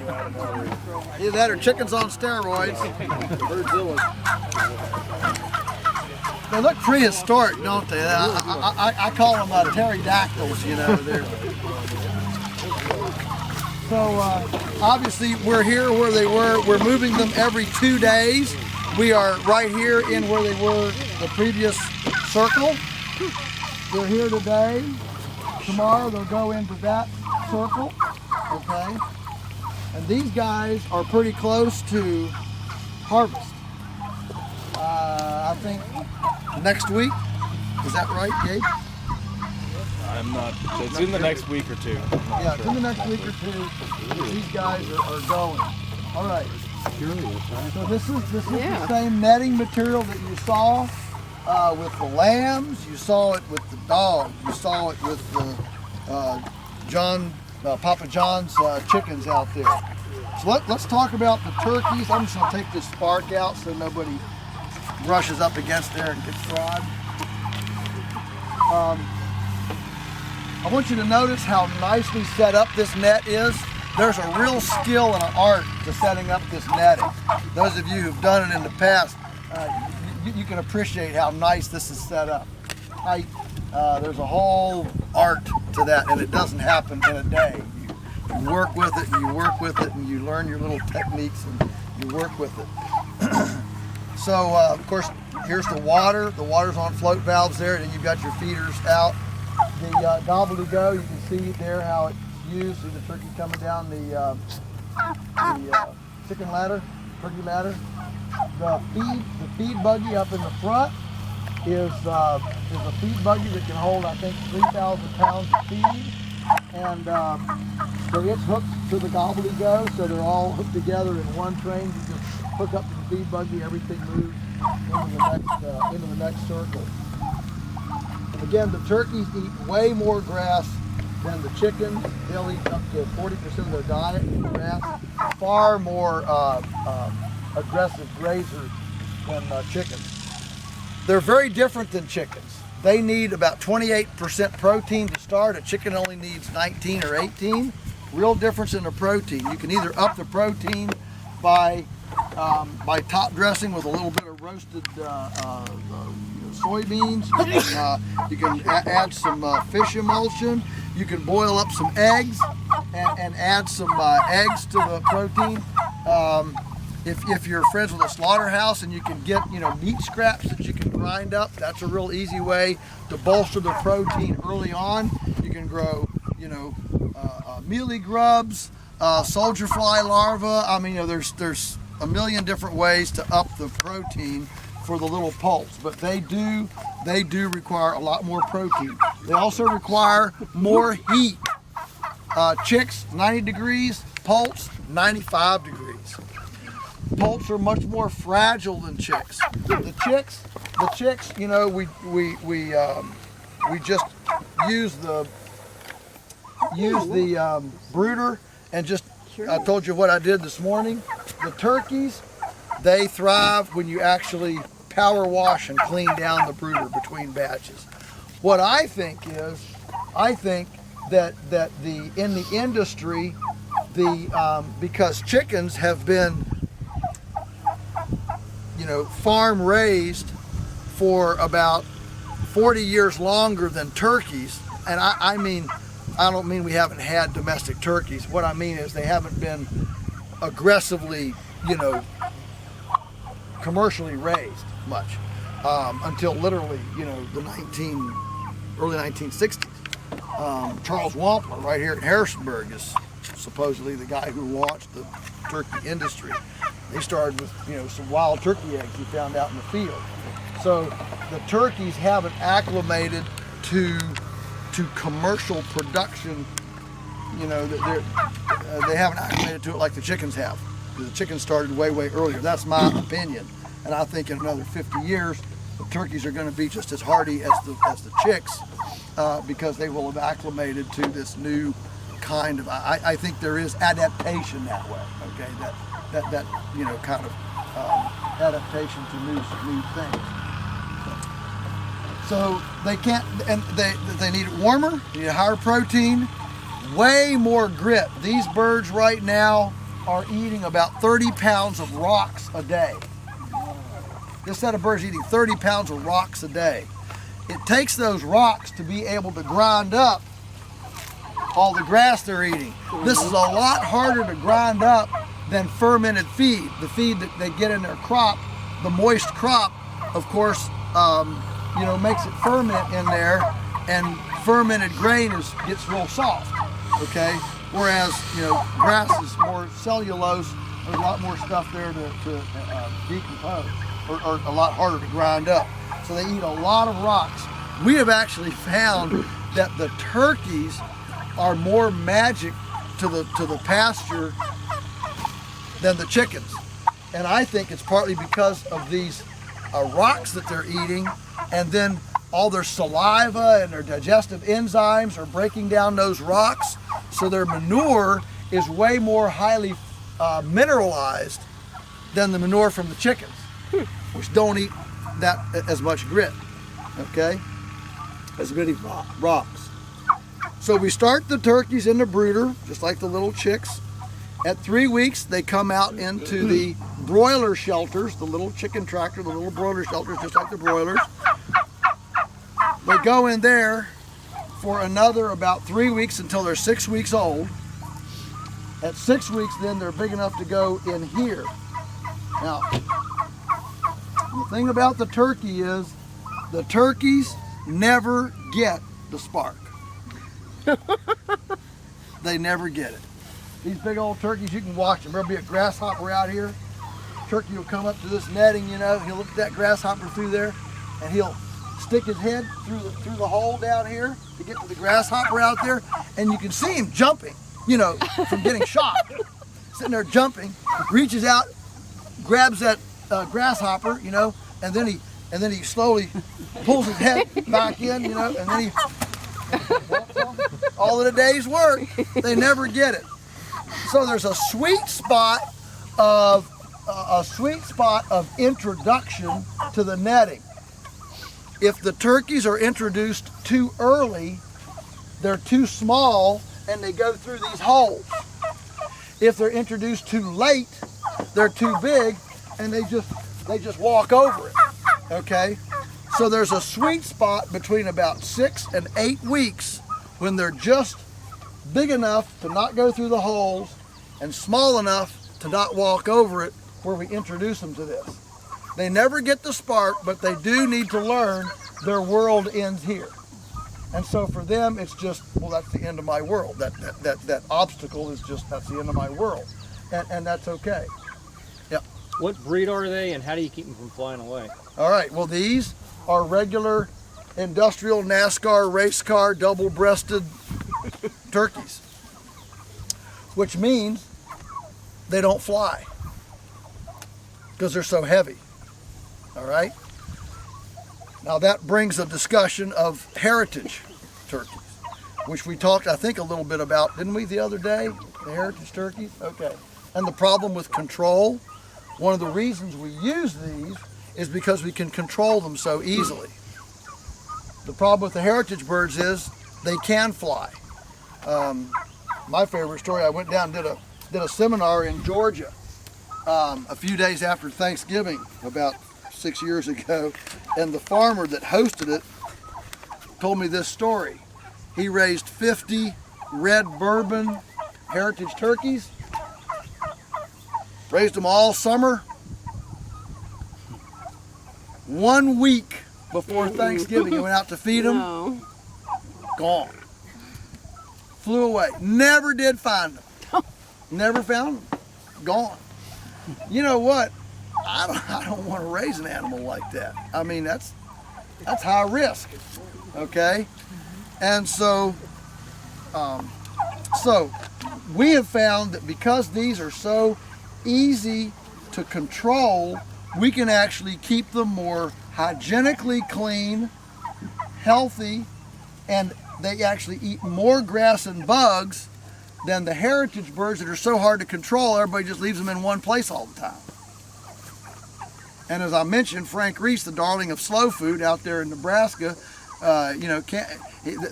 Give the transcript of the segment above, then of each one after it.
Either that or chickens on steroids. They look prehistoric, don't they? I call them pterodactyls, you know. So obviously we're here where they were. We're moving them every 2 days. We are right here in where they were the previous circle. They're here today. Tomorrow they'll go into that circle, okay? And these guys are pretty close to harvest. I think next week. Is that right, Gabe? I'm not. It's in the next week or two. Yeah, it's in the next week or two. These guys are going. All right. So this is the same netting material that you saw with the lambs. You saw it with the dogs. You saw it with the Papa John's chickens out there. So let's talk about the turkeys. I'm just going to take this spark out so nobody brushes up against there and gets fried. I want you to notice how nicely set up this net is. There's a real skill and an art to setting up this netting. Those of you who've done it in the past, you can appreciate how nice this is set up. There's a whole art to that, and it doesn't happen in a day. You work with it, and you work with it, and you learn your little techniques, and you work with it. So, of course, here's the water. The water's on float valves there, and you've got your feeders out. The gobble-to-go, you can see there how it's used. See the turkey coming down the chicken ladder, turkey ladder. The feed buggy up in the front is a feed buggy that can hold, I think, 3,000 pounds of feed. And so it's hooked to the gobble-to-go, so they're all hooked together in one train. You just hook up to the feed buggy, everything moves into the next circle. And again, the turkeys eat way more grass than the chickens. They'll eat up to 40% of their diet in grass. Far more aggressive grazers than chickens. They're very different than chickens. They need about 28% protein to start. A chicken only needs 19 or 18. Real difference in the protein. You can either up the protein by top dressing with a little bit of roasted soybeans. You can add some fish emulsion. You can boil up some eggs and add some eggs to the protein. If you're friends with a slaughterhouse and you can get meat scraps that you can grind up, that's a real easy way to bolster the protein early on. You can grow mealy grubs, soldier fly larvae. I mean, there's a million different ways to up the protein for the little poults, but they do require a lot more protein. They also require more heat. Chicks 90 degrees, poults 95 degrees. Poults are much more fragile than chicks. The chicks, we just use the brooder and just. I told you what I did this morning. The turkeys, they thrive when you actually power wash and clean down the brooder between batches. What I think is, that in the industry, because chickens have been farm raised for about 40 years longer than turkeys, and I don't mean we haven't had domestic turkeys. What I mean is they haven't been aggressively, commercially raised much until literally, the early 1960s. Charles Wampler, right here in Harrisonburg, is supposedly the guy who launched the turkey industry. They started with, some wild turkey eggs he found out in the field. So the turkeys haven't acclimated to commercial production. They haven't acclimated to it like the chickens have. The chickens started way earlier. That's my opinion. And I think in another 50 years, the turkeys are going to be just as hardy as the chicks because they will have acclimated to this new kind of. I think there is adaptation that way. Okay, that kind of adaptation to new things. So they can't, and they need it warmer. They need higher protein, way more grit. These birds right now are eating about 30 pounds of rocks a day. This set of birds eating 30 pounds of rocks a day. It takes those rocks to be able to grind up all the grass they're eating. This is a lot harder to grind up than fermented feed. The feed that they get in their crop, the moist crop, of course, makes it ferment in there, and fermented grain gets real soft, okay? Whereas, grass is more cellulose, there's a lot more stuff there to decompose, or a lot harder to grind up. So they eat a lot of rocks. We have actually found that the turkeys are more magic to the pasture than the chickens. And I think it's partly because of these rocks that they're eating, and then all their saliva and their digestive enzymes are breaking down those rocks, so their manure is way more highly mineralized than the manure from the chickens, which don't eat that as much grit, okay, as many rocks. So we start the turkeys in the brooder, just like the little chicks. At 3 weeks, they come out into the broiler shelters, the little chicken tractor, the little broiler shelters, just like the broilers. They go in there for another about 3 weeks until they're 6 weeks old. At 6 weeks, then they're big enough to go in here. Now, the thing about the turkey is the turkeys never get the spark. They never get it. These big old turkeys, you can watch them. There'll be a grasshopper out here. Turkey will come up to this netting, he'll look at that grasshopper through there, and he'll stick his head through the hole down here to get to the grasshopper out there, and you can see him jumping, from getting shot. Sitting there jumping, reaches out, grabs that grasshopper, and then he slowly pulls his head back in, and then he all of the day's work. They never get it. So there's a sweet spot of introduction to the netting. If the turkeys are introduced too early, they're too small and they go through these holes. If they're introduced too late, they're too big and they just walk over it. Okay? So there's a sweet spot between about 6 and 8 weeks when they're just big enough to not go through the holes and small enough to not walk over it, where we introduce them to this. They never get the spark, but they do need to learn their world ends here. And so for them, it's just, well, that's the end of my world. That obstacle is just, that's the end of my world. And that's okay. Yeah. What breed are they, and how do you keep them from flying away? All right, well, these are regular industrial NASCAR race car double-breasted turkeys, which means they don't fly because they're so heavy. All right. Now that brings a discussion of heritage turkeys, which we talked, I think, a little bit about, didn't we, the other day? The heritage turkeys. Okay. And the problem with control. One of the reasons we use these is because we can control them so easily. The problem with the heritage birds is they can fly. My favorite story, I went down and did a seminar in Georgia a few days after Thanksgiving, about 6 years ago, and the farmer that hosted it told me this story. He raised 50 red bourbon heritage turkeys, raised them all summer. 1 week before Thanksgiving, he went out to feed them. No. Gone. Flew away. Never did find them. Never found them. Gone. You know what? I don't want to raise an animal like that. I mean, that's high risk. Okay? And so we have found that because these are so easy to control, we can actually keep them more hygienically clean, healthy, and they actually eat more grass and bugs than the heritage birds that are so hard to control. Everybody just leaves them in one place all the time. And as I mentioned, Frank Reese, the darling of slow food out there in Nebraska,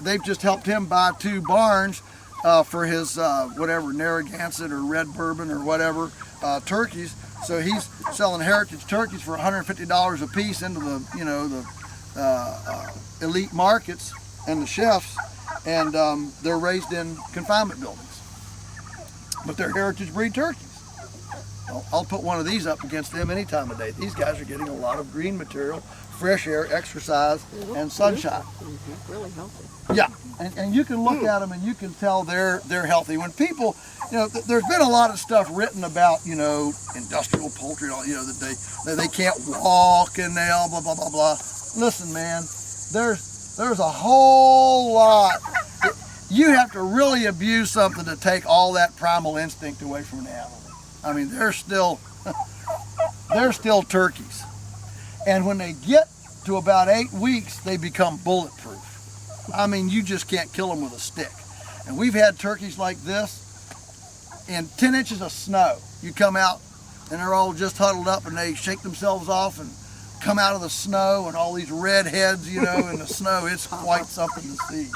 they've just helped him buy 2 barns for his whatever, Narragansett or red bourbon or whatever turkeys. So he's selling heritage turkeys for $150 a piece into the, you know, the elite markets and the chefs, and they're raised in confinement buildings. But they're heritage breed turkeys. I'll put one of these up against them any time of day. These guys are getting a lot of green material, fresh air, exercise, and sunshine. Really healthy. Yeah, and you can look at them and you can tell they're healthy. When people, you know, there's been a lot of stuff written about, you know, industrial poultry, you know, that they can't walk and they all blah blah blah blah. Listen, man, there's a whole lot. You have to really abuse something to take all that primal instinct away from an animal. I mean, they're still turkeys, and when they get to about 8 weeks, they become bulletproof. I mean, you just can't kill them with a stick. And we've had turkeys like this in 10 inches of snow. You come out and they're all just huddled up and they shake themselves off and come out of the snow, and all these red heads, you know, in the snow. It's quite something to see.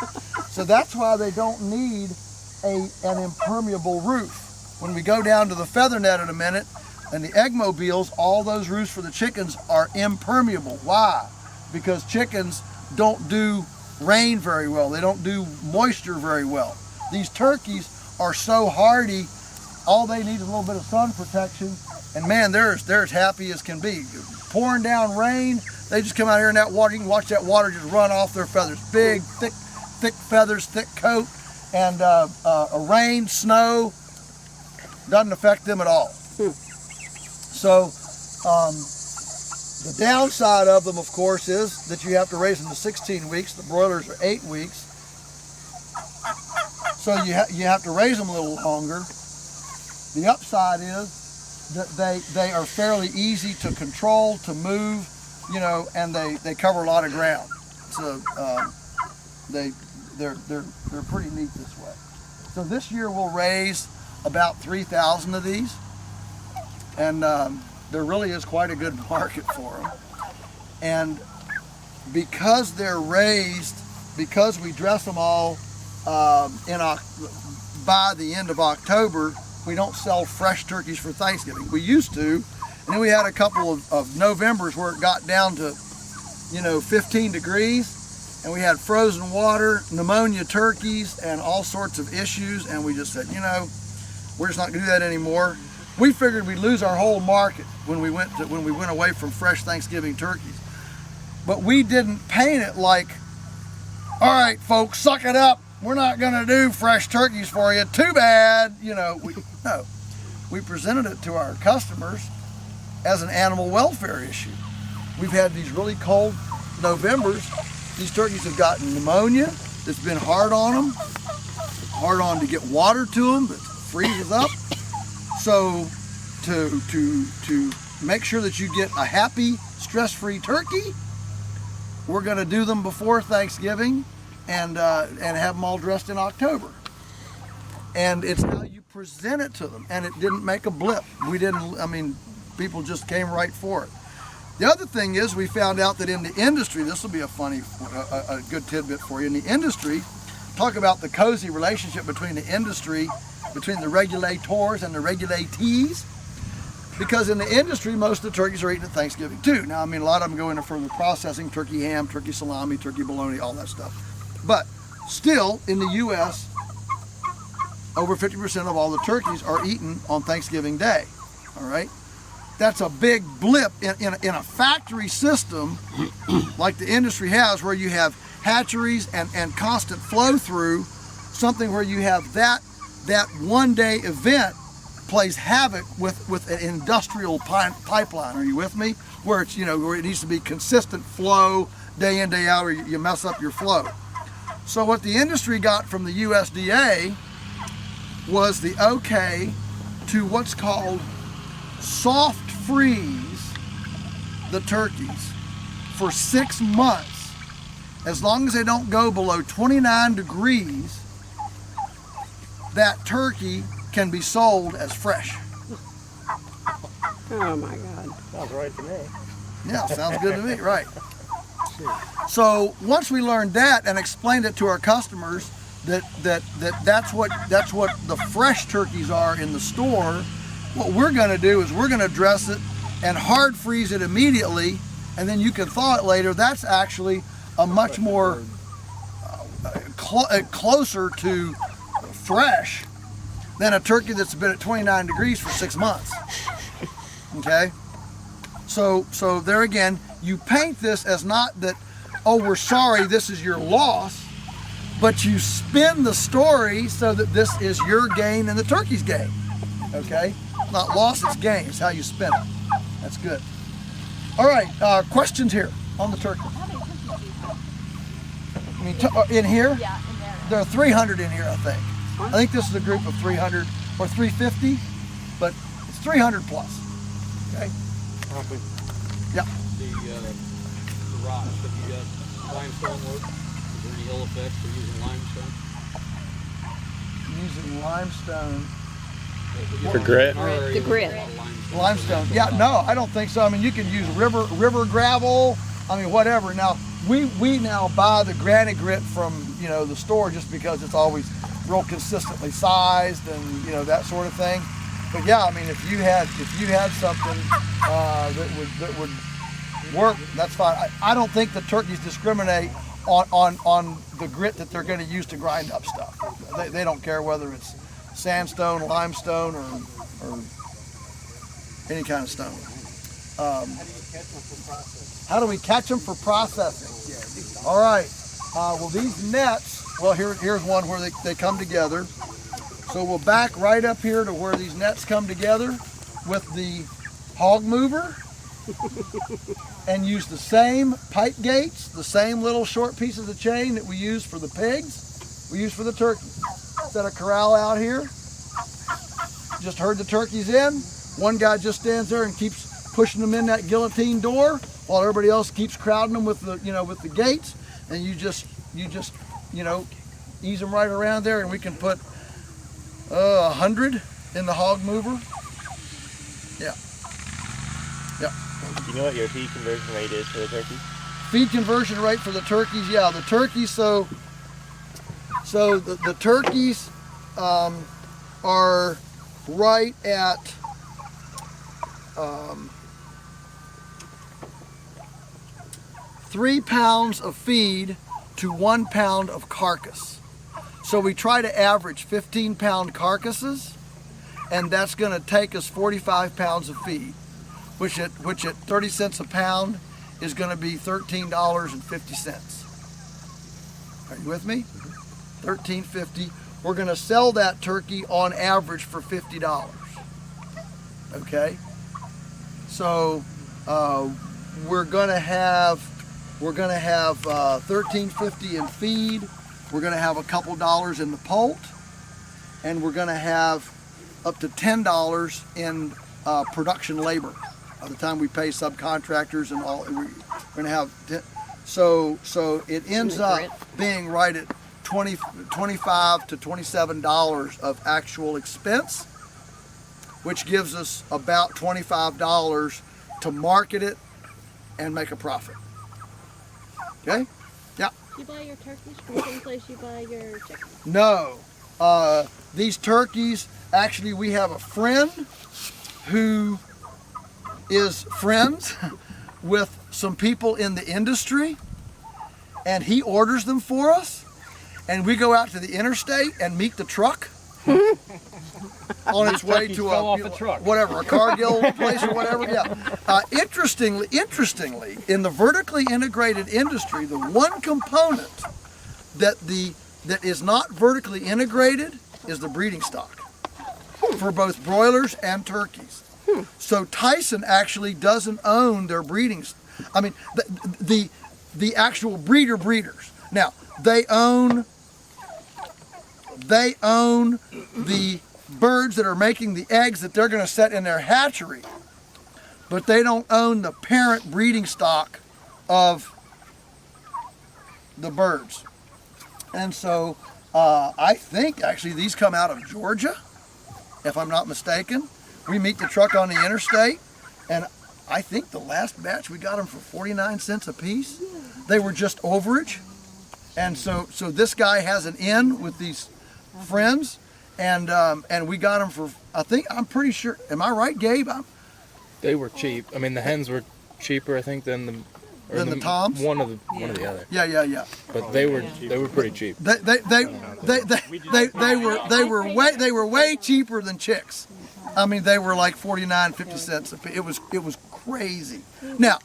So that's why they don't need an impermeable roof. When we go down to the feather net in a minute and the egg mobiles, all those roofs for the chickens are impermeable. Why? Because chickens don't do rain very well. They don't do moisture very well. These turkeys are so hardy, all they need is a little bit of sun protection, and man, they're as happy as can be. Pouring down rain, they just come out here in that water. You can watch that water just run off their feathers. Big, thick feathers, thick coat, and a rain, snow, doesn't affect them at all. So the downside of them, of course, is that you have to raise them to 16 weeks. The broilers are 8 weeks. So you have to raise them a little longer. The upside is that they are fairly easy to control, to move, you know, and they cover a lot of ground. So they're pretty neat this way. So this year we'll raise about 3,000 of these, and there really is quite a good market for them. And because they're raised, because we dress them all by the end of October, we don't sell fresh turkeys for Thanksgiving. We used to, and then we had a couple of Novembers where it got down to, you know, 15 degrees, and we had frozen water, pneumonia turkeys, and all sorts of issues, and we just said, you know, we're just not gonna do that anymore. We figured we'd lose our whole market when we went away from fresh Thanksgiving turkeys. But we didn't paint it like, all right, folks, suck it up. We're not gonna do fresh turkeys for you. Too bad, you know. No, we presented it to our customers as an animal welfare issue. We've had these really cold Novembers. These turkeys have gotten pneumonia. It's been hard on them, hard on to get water to them. It freezes up. So to make sure that you get a happy, stress-free turkey, we're going to do them before Thanksgiving and have them all dressed in October. And it's how you present it to them. And it didn't make a blip. People just came right for it. The other thing is, we found out that in the industry, this will be a good tidbit for you. In the industry, talk about the cozy relationship between the industry, between the regulators and the regulatees, because in the industry, most of the turkeys are eaten at Thanksgiving too. Now, I mean, a lot of them go into further processing, turkey ham, turkey salami, turkey bologna, all that stuff. But still, in the U.S., over 50% of all the turkeys are eaten on Thanksgiving Day, all right? That's a big blip in a factory system like the industry has, where you have hatcheries and constant flow through, something where you have that one-day event plays havoc with an industrial pipeline. Are you with me? Where it's, you know, where it needs to be consistent flow day in, day out, or you mess up your flow. So what the industry got from the USDA was the okay to what's called soft freeze the turkeys for 6 months. As long as they don't go below 29 degrees, that turkey can be sold as fresh. Oh my God. Sounds right to me. Yeah, sounds good to me, right. So once we learned that and explained it to our customers, that's what the fresh turkeys are in the store. What we're going to do is we're going to dress it and hard freeze it immediately, and then you can thaw it later. That's actually a much more closer to fresh than a turkey that's been at 29 degrees for 6 months. Okay, so there again, you paint this as not that, oh, we're sorry, this is your loss, but you spin the story so that this is your gain and the turkey's gain. Okay, not loss, it's gain. It's how you spin it. That's good. All right, questions here on the turkey. How many turkeys do you have? I mean, in here? Yeah, in there. There are 300 in here, I think. I think this is a group of 300 or 350, but it's 300 plus. Okay? Yeah. The rocks, have you got limestone work? Is there any ill effects for using limestone? Using limestone. For grit? The grit. Limestone. Yeah, no, I don't think so. I mean, you can use river gravel. I mean, whatever. Now, we now buy the granite grit from, you know, the store just because it's always real consistently sized and, you know, that sort of thing. But yeah, I mean, if you had something that would work, that's fine. I don't think the turkeys discriminate on the grit that they're going to use to grind up stuff. They don't care whether it's sandstone, limestone, or any kind of stone. How do we catch them for processing? All right. Well, these nets. Well, here's one where they come together. So we'll back right up here to where these nets come together with the hog mover and use the same pipe gates, the same little short pieces of chain that we use for the pigs, we use for the turkeys. Set a corral out here. Just herd the turkeys in. One guy just stands there and keeps pushing them in that guillotine door while everybody else keeps crowding them with the, you know, with the gates. And you just, you know, ease them right around there, and we can put 100 in the hog mover. Yeah. Yeah. Do you know what your feed conversion rate is for the turkeys? Feed conversion rate for the turkeys, yeah. The turkeys, so the turkeys are right at 3 pounds of feed to 1 pound of carcass. So we try to average 15-pound carcasses, and that's going to take us 45 pounds of feed, which at 30 cents a pound is going to be $13.50. Are you with me? $13.50. We're going to sell that turkey on average for $50. Okay. So we're going to have $13.50 in feed. We're going to have a couple dollars in the poult, and we're going to have up to $10 in production labor by the time we pay subcontractors and all. We're going to have so it ends up being right at $25 to $27 of actual expense, which gives us about $25 to market it and make a profit. Okay? Yeah. You buy your turkeys from the same place you buy your chickens? No. These turkeys, actually, we have a friend who is friends with some people in the industry, and he orders them for us, and we go out to the interstate and meet the truck on its way to a Cargill place or whatever. Yeah. Interestingly, in the vertically integrated industry, the one component that is not vertically integrated is the breeding stock for both broilers and turkeys. So Tyson actually doesn't own their breeding. I mean, the actual breeders. Now they own the birds that are making the eggs that they're going to set in their hatchery, but they don't own the parent breeding stock of the birds. And so I think actually these come out of Georgia, if I'm not mistaken. We meet the truck on the interstate, and I think the last batch we got them for 49 cents a piece. They were just overage, And so this guy has an inn with these friends, and we got them for, I'm pretty sure, am I right, Gabe? They were cheap. I mean, the hens were cheaper, I think, than the toms. One of the other. Yeah. But they were pretty cheap. They were way cheaper than chicks. I mean, they were like 49, 50 cents. It was crazy. Now,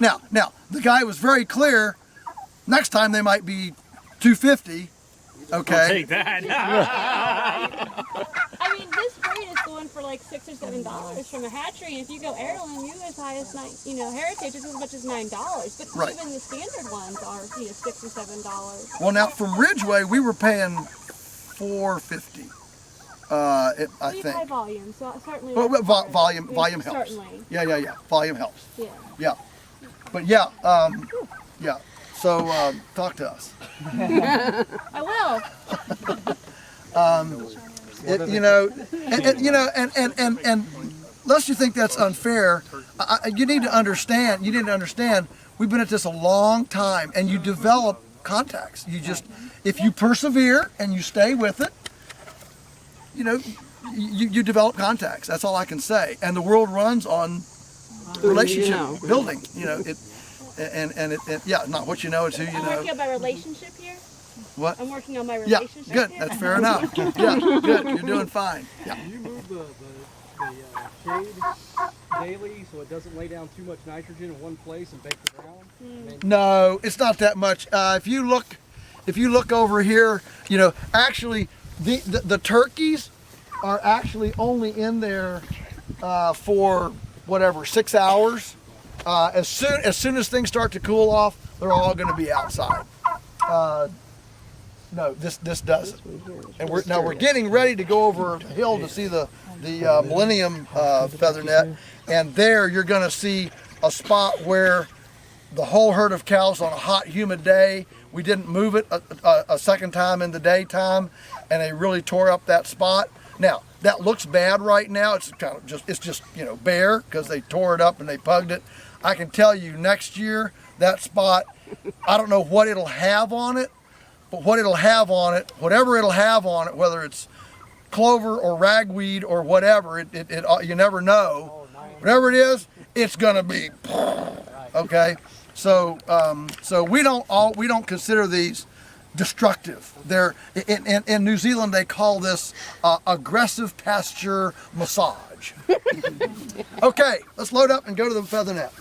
the guy was very clear. Next time they might be $2.50. Okay. I'll take that. I mean, this breed is going for like $6 or $7 from a hatchery, and if you go heirloom, you as high as heritage is as much as $9. But Right. even the standard ones are $6 or $7. Well, now from Ridgeway, we were paying $4.50. I We think. high volume, so certainly. Well, that's part- volume helps. Certainly. Yeah. Volume helps. Yeah. Yeah. But yeah. So talk to us. I will. And lest you think that's unfair, you need to understand. We've been at this a long time, and you develop contacts. If you persevere and you stay with it, you develop contacts. That's all I can say. And the world runs on relationship building. Not what you know, it's who you I'm know. working on my relationship here. What? I'm working on my Yeah, relationship good. here. That's fair enough. Yeah, good. You're doing fine. Yeah. Do you move the shade daily so it doesn't lay down too much nitrogen in one place and bake the ground? No, it's not that much. If you look over here, actually the turkeys are actually only in there for 6 hours. As soon as things start to cool off, they're all going to be outside. No, this doesn't. And we're getting ready to go over the hill to see the Millennium feather net, and there you're going to see a spot where the whole herd of cows on a hot, humid day. We didn't move it a second time in the daytime, and they really tore up that spot. Now that looks bad right now. It's just bare because they tore it up and they pugged it. I can tell you next year that spot, I don't know what it'll have on it, but whatever it'll have on it, whether it's clover or ragweed or whatever, you never know. Whatever it is, it's gonna be okay. So we don't consider these destructive. They're in New Zealand they call this aggressive pasture massage. Okay, let's load up and go to the feather net.